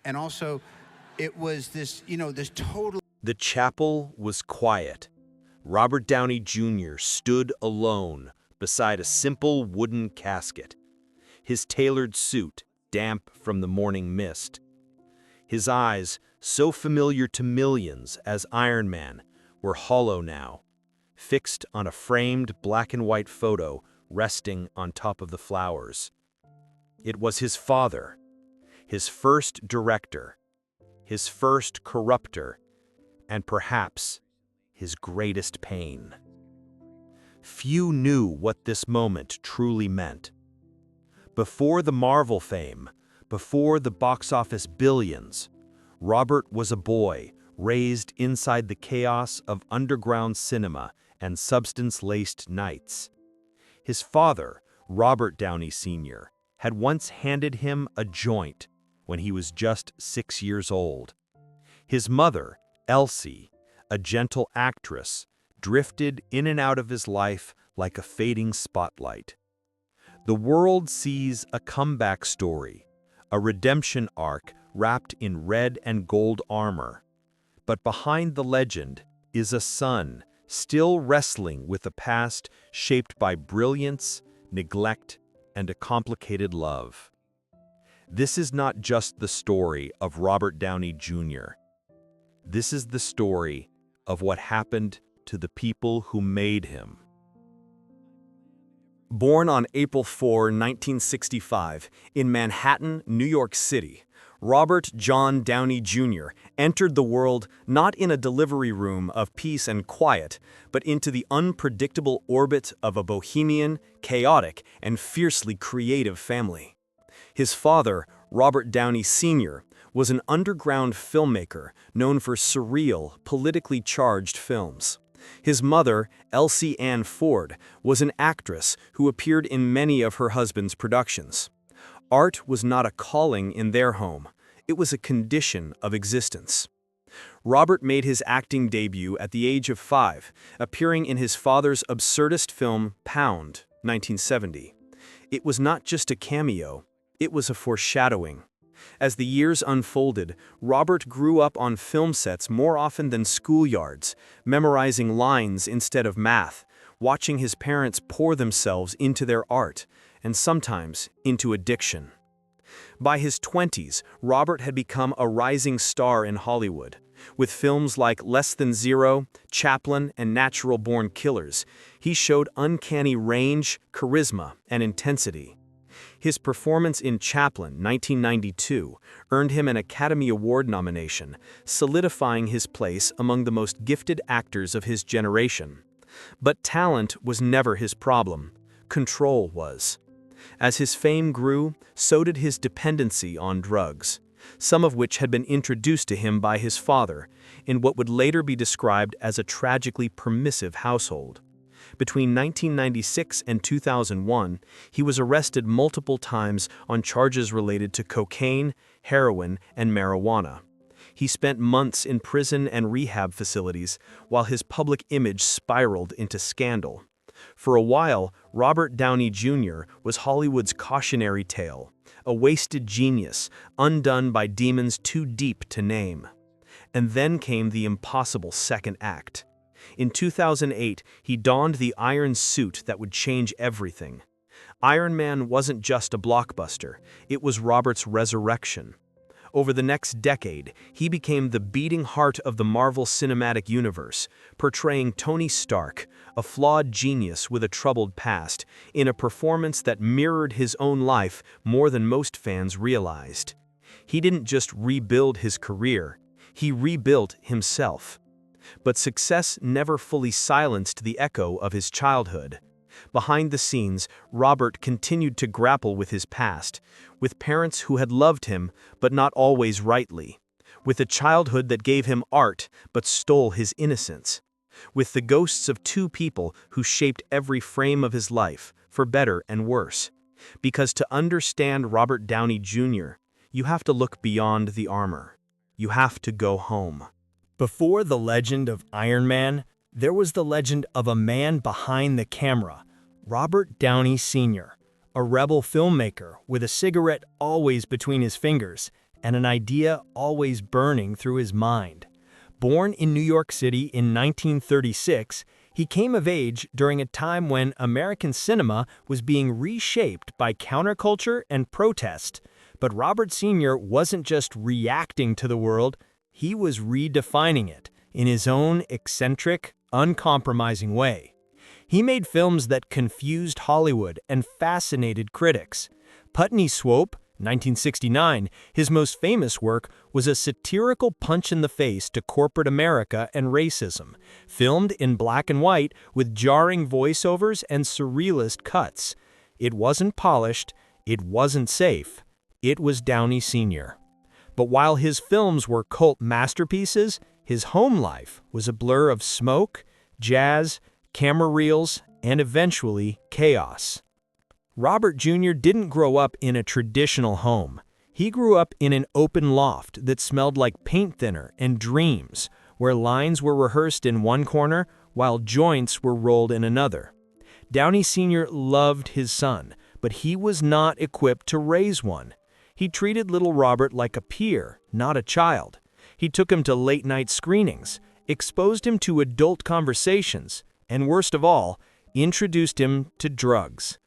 And also, it was this, this total. The chapel was quiet. Robert Downey Jr. stood alone beside a simple wooden casket, his tailored suit damp from the morning mist. His eyes, so familiar to millions as Iron Man, were hollow now, fixed on a framed black-and-white photo resting on top of the flowers. It was his father, his first director, his first corrupter, and perhaps his greatest pain. Few knew what this moment truly meant. Before the Marvel fame, before the box office billions, Robert was a boy raised inside the chaos of underground cinema and substance-laced nights. His father, Robert Downey Sr., had once handed him a joint when he was just 6 years old. His mother, Elsie, a gentle actress, drifted in and out of his life like a fading spotlight. The world sees a comeback story, a redemption arc wrapped in red and gold armor. But behind the legend is a son still wrestling with a past shaped by brilliance, neglect, and a complicated love. This is not just the story of Robert Downey Jr. This is the story of what happened to the people who made him. Born on April 4, 1965, in Manhattan, New York City, Robert John Downey Jr. entered the world not in a delivery room of peace and quiet, but into the unpredictable orbit of a bohemian, chaotic, and fiercely creative family. His father, Robert Downey Sr., was an underground filmmaker known for surreal, politically charged films. His mother, Elsie Ann Ford, was an actress who appeared in many of her husband's productions. Art was not a calling in their home, it was a condition of existence. Robert made his acting debut at the age of 5, appearing in his father's absurdist film Pound, 1970. It was not just a cameo, it was a foreshadowing. As the years unfolded, Robert grew up on film sets more often than schoolyards, memorizing lines instead of math, watching his parents pour themselves into their art, and sometimes into addiction. By his 20s, Robert had become a rising star in Hollywood. With films like Less Than Zero, Chaplin, and Natural Born Killers, he showed uncanny range, charisma, and intensity. His performance in Chaplin, 1992, earned him an Academy Award nomination, solidifying his place among the most gifted actors of his generation. But talent was never his problem. Control was. As his fame grew, so did his dependency on drugs, some of which had been introduced to him by his father, in what would later be described as a tragically permissive household. Between 1996 and 2001, he was arrested multiple times on charges related to cocaine, heroin, and marijuana. He spent months in prison and rehab facilities while his public image spiraled into scandal. For a while, Robert Downey Jr. was Hollywood's cautionary tale, a wasted genius, undone by demons too deep to name. And then came the impossible second act. In 2008, he donned the iron suit that would change everything. Iron Man wasn't just a blockbuster, it was Robert's resurrection. Over the next decade, he became the beating heart of the Marvel Cinematic Universe, portraying Tony Stark, a flawed genius with a troubled past, in a performance that mirrored his own life more than most fans realized. He didn't just rebuild his career, he rebuilt himself. But success never fully silenced the echo of his childhood. Behind the scenes, Robert continued to grapple with his past, with parents who had loved him, but not always rightly, with a childhood that gave him art, but stole his innocence, with the ghosts of two people who shaped every frame of his life, for better and worse. Because to understand Robert Downey Jr., you have to look beyond the armor. You have to go home. Before the legend of Iron Man, there was the legend of a man behind the camera, Robert Downey Sr., a rebel filmmaker with a cigarette always between his fingers and an idea always burning through his mind. Born in New York City in 1936, he came of age during a time when American cinema was being reshaped by counterculture and protest. But Robert Sr. wasn't just reacting to the world, he was redefining it in his own eccentric, uncompromising way. He made films that confused Hollywood and fascinated critics. Putney Swope, 1969, his most famous work, was a satirical punch in the face to corporate America and racism, filmed in black and white with jarring voiceovers and surrealist cuts. It wasn't polished, it wasn't safe, it was Downey Sr. But while his films were cult masterpieces, his home life was a blur of smoke, jazz, camera reels, and eventually chaos. Robert Jr. didn't grow up in a traditional home. He grew up in an open loft that smelled like paint thinner and dreams, where lines were rehearsed in one corner while joints were rolled in another. Downey Sr. loved his son, but he was not equipped to raise one. He treated little Robert like a peer, not a child. He took him to late-night screenings, exposed him to adult conversations, and worst of all, introduced him to drugs.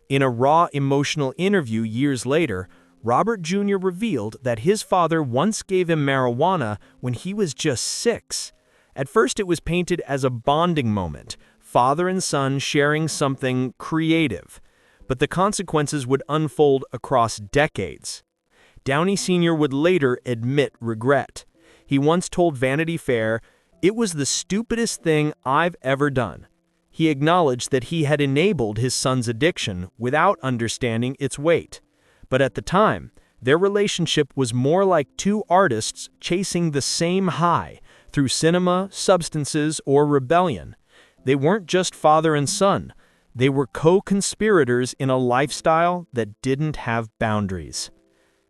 In a raw emotional interview years later, Robert Jr. revealed that his father once gave him marijuana when he was just 6. At first it was painted as a bonding moment, father and son sharing something creative. But the consequences would unfold across decades. Downey Sr. would later admit regret. He once told Vanity Fair, "It was the stupidest thing I've ever done." He acknowledged that he had enabled his son's addiction without understanding its weight. But at the time, their relationship was more like two artists chasing the same high through cinema, substances, or rebellion. They weren't just father and son. They were co-conspirators in a lifestyle that didn't have boundaries.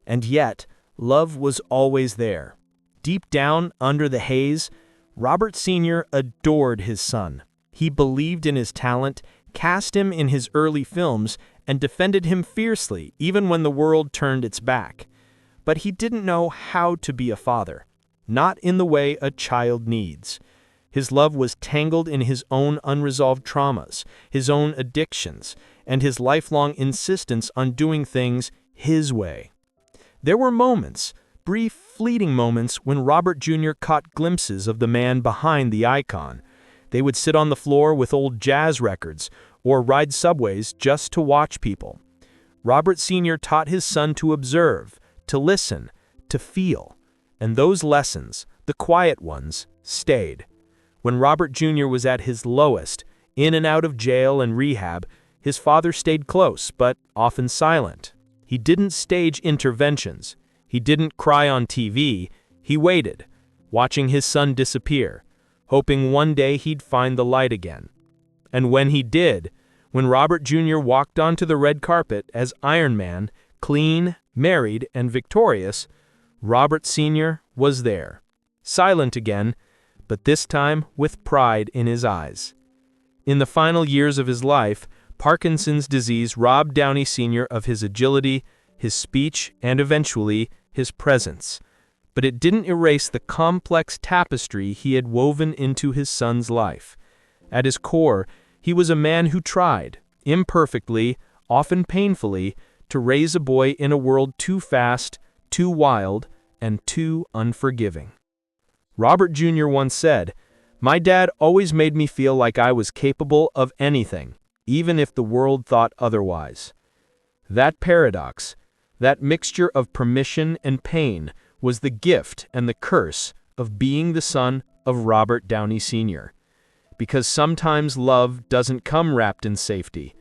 And yet, love was always there. Deep down, under the haze, Robert Sr. adored his son. He believed in his talent, cast him in his early films, and defended him fiercely even when the world turned its back. But he didn't know how to be a father, not in the way a child needs. His love was tangled in his own unresolved traumas, his own addictions, and his lifelong insistence on doing things his way. There were moments, brief, fleeting moments, when Robert Jr. caught glimpses of the man behind the icon. They would sit on the floor with old jazz records or ride subways just to watch people. Robert Sr. taught his son to observe, to listen, to feel. And those lessons, the quiet ones, stayed. When Robert Jr. was at his lowest, in and out of jail and rehab, his father stayed close, but often silent. He didn't stage interventions. He didn't cry on TV. He waited, watching his son disappear, hoping one day he'd find the light again. And when he did, when Robert Jr. walked onto the red carpet as Iron Man, clean, married, and victorious, Robert Sr. was there, silent again, but this time with pride in his eyes. In the final years of his life, Parkinson's disease robbed Downey Sr. of his agility, his speech, and eventually, his presence. But it didn't erase the complex tapestry he had woven into his son's life. At his core, he was a man who tried, imperfectly, often painfully, to raise a boy in a world too fast, too wild, and too unforgiving. Robert Jr. once said, "My dad always made me feel like I was capable of anything, even if the world thought otherwise." That paradox, that mixture of permission and pain, was the gift and the curse of being the son of Robert Downey Sr. Because sometimes love doesn't come wrapped in safety.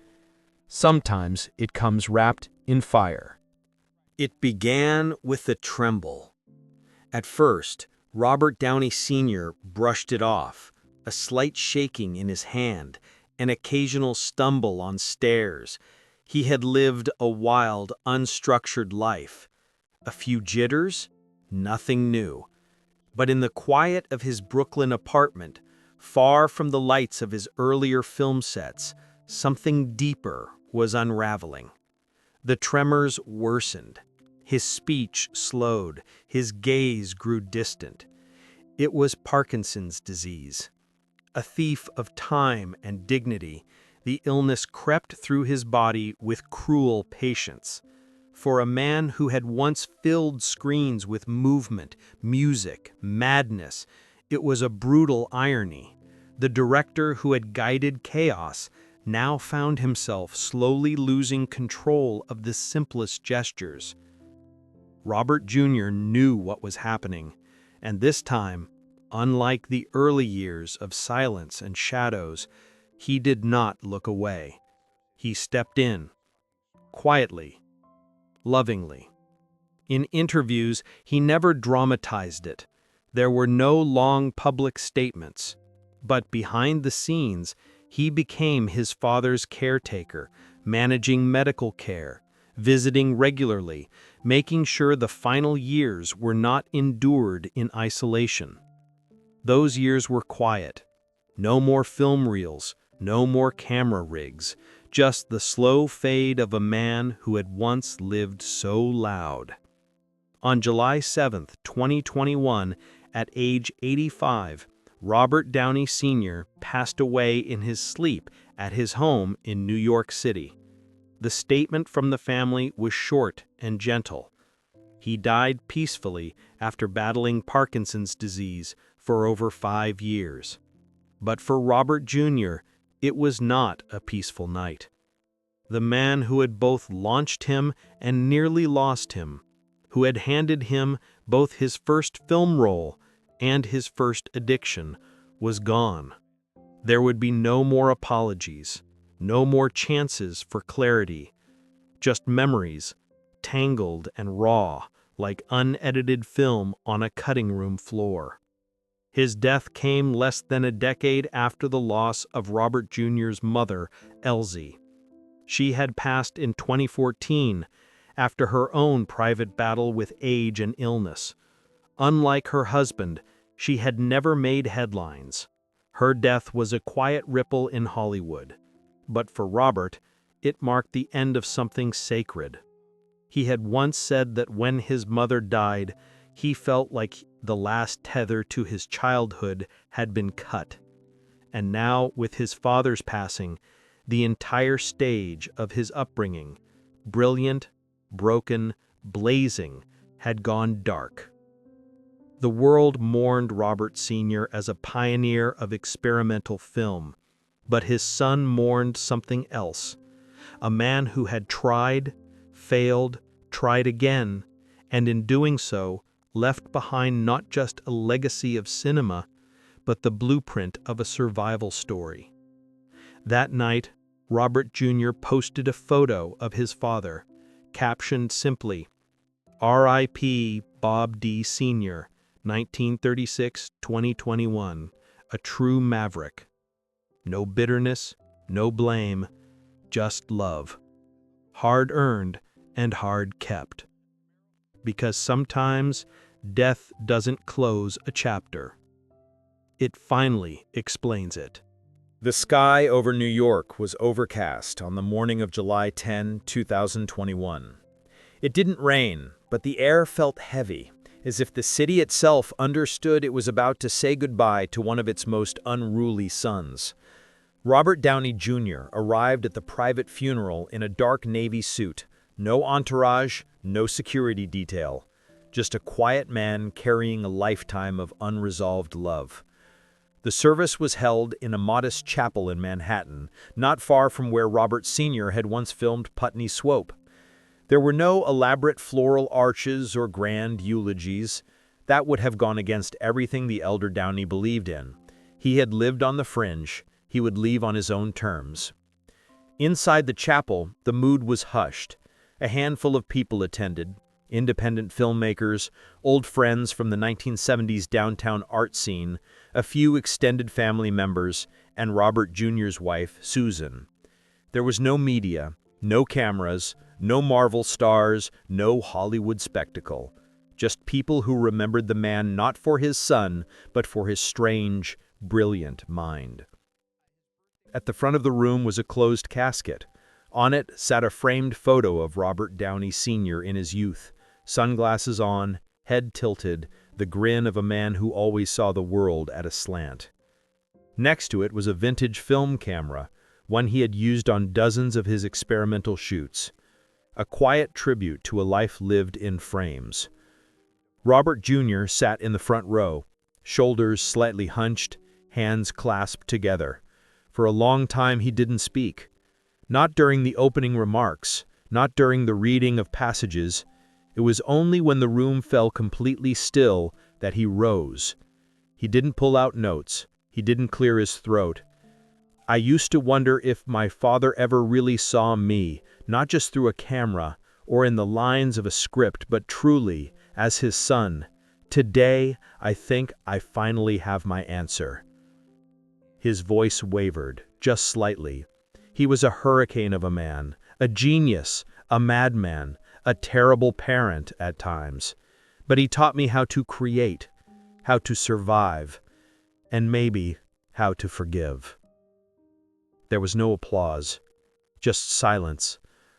Sometimes it comes wrapped in fire. It began with a tremble. At first, Robert Downey Sr. brushed it off, a slight shaking in his hand, an occasional stumble on stairs. He had lived a wild, unstructured life. A few jitters, nothing new. But in the quiet of his Brooklyn apartment, far from the lights of his earlier film sets, something deeper was unraveling. The tremors worsened. His speech slowed, his gaze grew distant. It was Parkinson's disease. A thief of time and dignity, the illness crept through his body with cruel patience. For a man who had once filled screens with movement, music, madness, it was a brutal irony. The director who had guided chaos now found himself slowly losing control of the simplest gestures. Robert Jr. knew what was happening, and this time, unlike the early years of silence and shadows, he did not look away. He stepped in, quietly, lovingly. In interviews, he never dramatized it. There were no long public statements. But behind the scenes, he became his father's caretaker, managing medical care, visiting regularly, making sure the final years were not endured in isolation. Those years were quiet. No more film reels, no more camera rigs, just the slow fade of a man who had once lived so loud. On July 7, 2021, at age 85, Robert Downey Sr. passed away in his sleep at his home in New York City. The statement from the family was short and gentle. He died peacefully after battling Parkinson's disease for over 5 years. But for Robert Jr., it was not a peaceful night. The man who had both launched him and nearly lost him, who had handed him both his first film role and his first addiction, was gone. There would be no more apologies, no more chances for clarity, just memories, tangled and raw, like unedited film on a cutting room floor. His death came less than a decade after the loss of Robert Jr.'s mother, Elsie. She had passed in 2014 after her own private battle with age and illness. Unlike her husband, she had never made headlines. Her death was a quiet ripple in Hollywood. But for Robert, it marked the end of something sacred. He had once said that when his mother died, he felt like the last tether to his childhood had been cut. And now, with his father's passing, the entire stage of his upbringing, brilliant, broken, blazing, had gone dark. The world mourned Robert Sr. as a pioneer of experimental film, but his son mourned something else. A man who had tried, failed, tried again, and in doing so, left behind not just a legacy of cinema, but the blueprint of a survival story. That night, Robert Jr. posted a photo of his father, captioned simply, "R.I.P. Bob D. Sr., 1936-2021, a true maverick." No bitterness, no blame, just love. Hard-earned and hard-kept. Because sometimes death doesn't close a chapter. It finally explains it. The sky over New York was overcast on the morning of July 10, 2021. It didn't rain, but the air felt heavy, as if the city itself understood it was about to say goodbye to one of its most unruly sons. Robert Downey Jr. arrived at the private funeral in a dark navy suit, no entourage, no security detail, just a quiet man carrying a lifetime of unresolved love. The service was held in a modest chapel in Manhattan, not far from where Robert Sr. had once filmed Putney Swope. There were no elaborate floral arches or grand eulogies. That would have gone against everything the elder Downey believed in. He had lived on the fringe. He would leave on his own terms. Inside the chapel, the mood was hushed. A handful of people attended, independent filmmakers, old friends from the 1970s downtown art scene, a few extended family members, and Robert Jr.'s wife, Susan. There was no media, no cameras, no Marvel stars, no Hollywood spectacle. Just people who remembered the man not for his son, but for his strange, brilliant mind. At the front of the room was a closed casket. On it sat a framed photo of Robert Downey Sr. in his youth, sunglasses on, head tilted, the grin of a man who always saw the world at a slant. Next to it was a vintage film camera, one he had used on dozens of his experimental shoots. A quiet tribute to a life lived in frames. Robert Jr. sat in the front row, shoulders slightly hunched, hands clasped together. For a long time he didn't speak. Not during the opening remarks, not during the reading of passages. It was only when the room fell completely still that he rose. He didn't pull out notes. He didn't clear his throat. I used to wonder if my father ever really saw me, not just through a camera or in the lines of a script, but truly as his son. Today, I think I finally have my answer. His voice wavered, just slightly. He was a hurricane of a man, a genius, a madman, a terrible parent at times. But he taught me how to create, how to survive, and maybe how to forgive. There was no applause, just silence,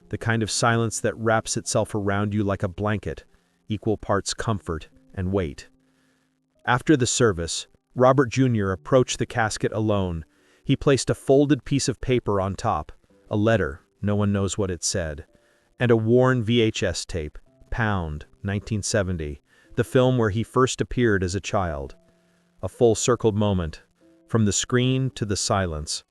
the kind of silence that wraps itself around you like a blanket, equal parts comfort and weight. After the service, Robert Jr. approached the casket alone. He placed a folded piece of paper on top, a letter, no one knows what it said, and a worn VHS tape, Pound, 1970, the film where he first appeared as a child. A full-circled moment, from the screen to the silence.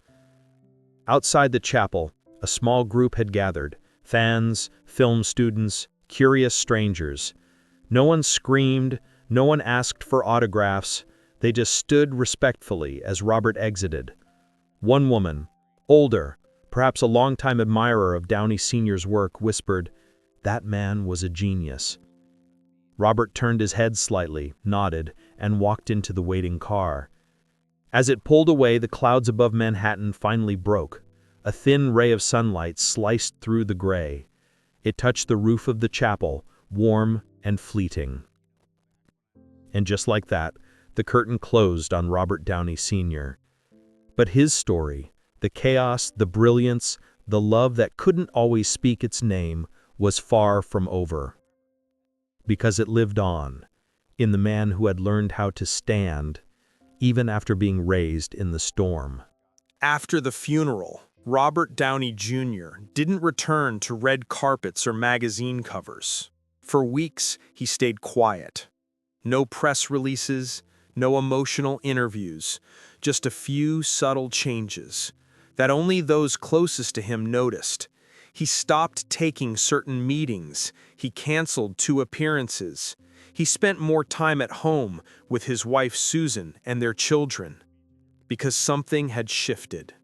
Outside the chapel, a small group had gathered, fans, film students, curious strangers. No one screamed, no one asked for autographs. They just stood respectfully as Robert exited. One woman, older, perhaps a longtime admirer of Downey Sr.'s work, whispered, "That man was a genius." Robert turned his head slightly, nodded, and walked into the waiting car. As it pulled away, the clouds above Manhattan finally broke. A thin ray of sunlight sliced through the gray. It touched the roof of the chapel, warm and fleeting. And just like that, the curtain closed on Robert Downey Sr. But his story, the chaos, the brilliance, the love that couldn't always speak its name, was far from over. Because it lived on, in the man who had learned how to stand, even after being raised in the storm. After the funeral, Robert Downey Jr. didn't return to red carpets or magazine covers. For weeks, he stayed quiet. No press releases, no emotional interviews, just a few subtle changes that only those closest to him noticed. He stopped taking certain meetings. He canceled 2 appearances. He spent more time at home with his wife Susan and their children. Because something had shifted.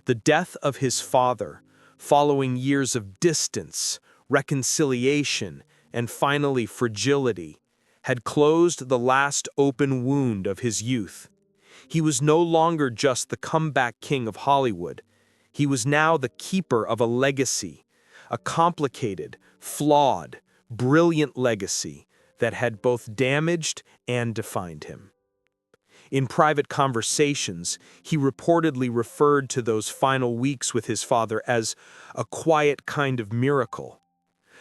The death of his father, following years of distance, reconciliation, and finally fragility, had closed the last open wound of his youth. He was no longer just the comeback king of Hollywood. He was now the keeper of a legacy, a complicated, flawed, brilliant legacy that had both damaged and defined him. In private conversations, he reportedly referred to those final weeks with his father as a quiet kind of miracle.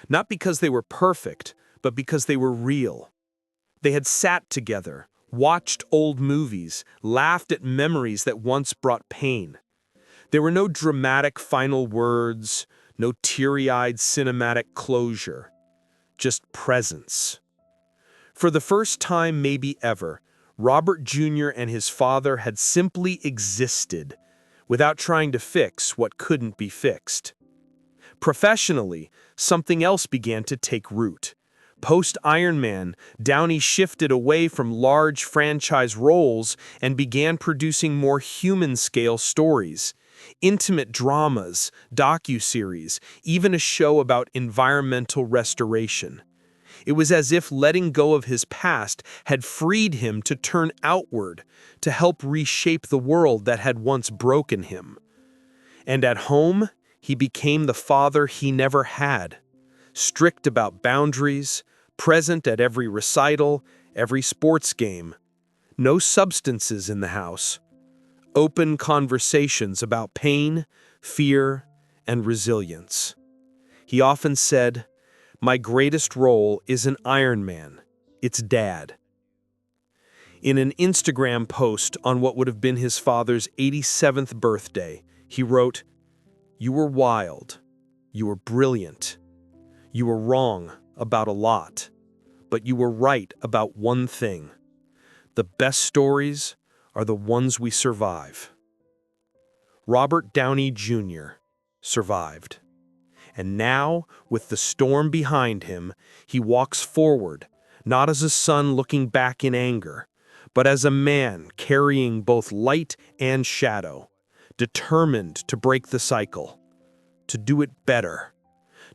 Not because they were perfect, but because they were real. They had sat together, watched old movies, laughed at memories that once brought pain. There were no dramatic final words, no teary-eyed cinematic closure, just presence. For the first time maybe ever, Robert Jr. and his father had simply existed, without trying to fix what couldn't be fixed. Professionally, something else began to take root. Post-Iron Man, Downey shifted away from large franchise roles and began producing more human-scale stories, intimate dramas, docuseries, even a show about environmental restoration. It was as if letting go of his past had freed him to turn outward, to help reshape the world that had once broken him. And at home, he became the father he never had, strict about boundaries, present at every recital, every sports game. No substances in the house. Open conversations about pain, fear, and resilience. He often said, My greatest role is an Iron Man. It's Dad. In an Instagram post on what would have been his father's 87th birthday, he wrote, "You were wild. You were brilliant. You were wrong about a lot. But you were right about one thing. The best stories are the ones we survive." Robert Downey Jr. survived. And now, with the storm behind him, he walks forward, not as a son looking back in anger, but as a man carrying both light and shadow, determined to break the cycle, to do it better,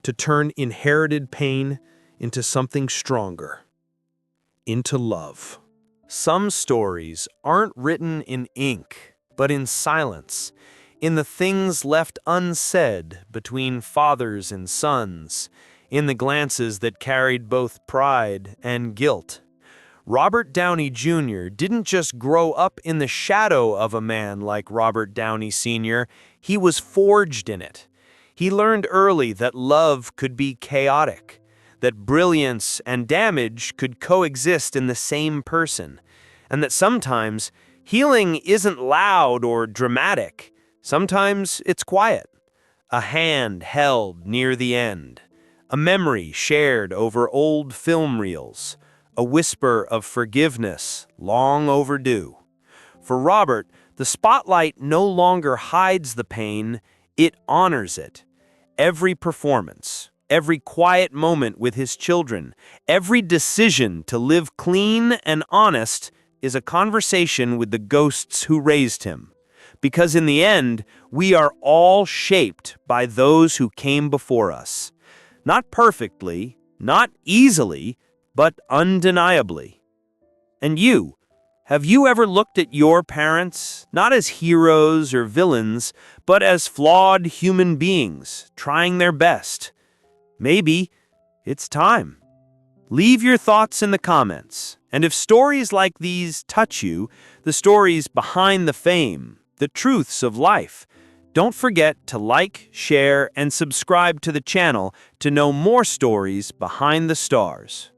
to turn inherited pain into something stronger, into love. Some stories aren't written in ink, but in silence, in the things left unsaid between fathers and sons, in the glances that carried both pride and guilt. Robert Downey Jr. didn't just grow up in the shadow of a man like Robert Downey Sr., he was forged in it. He learned early that love could be chaotic, that brilliance and damage could coexist in the same person, and that sometimes healing isn't loud or dramatic. Sometimes it's quiet. A hand held near the end, a memory shared over old film reels, a whisper of forgiveness long overdue. For Robert, the spotlight no longer hides the pain, it honors it. Every performance, every quiet moment with his children, every decision to live clean and honest is a conversation with the ghosts who raised him. Because in the end, we are all shaped by those who came before us. Not perfectly, not easily, but undeniably. And you, have you ever looked at your parents, not as heroes or villains, but as flawed human beings, trying their best? Maybe it's time. Leave your thoughts in the comments. And if stories like these touch you, the stories behind the fame, the truths of life, don't forget to like, share, and subscribe to the channel to know more stories behind the stars.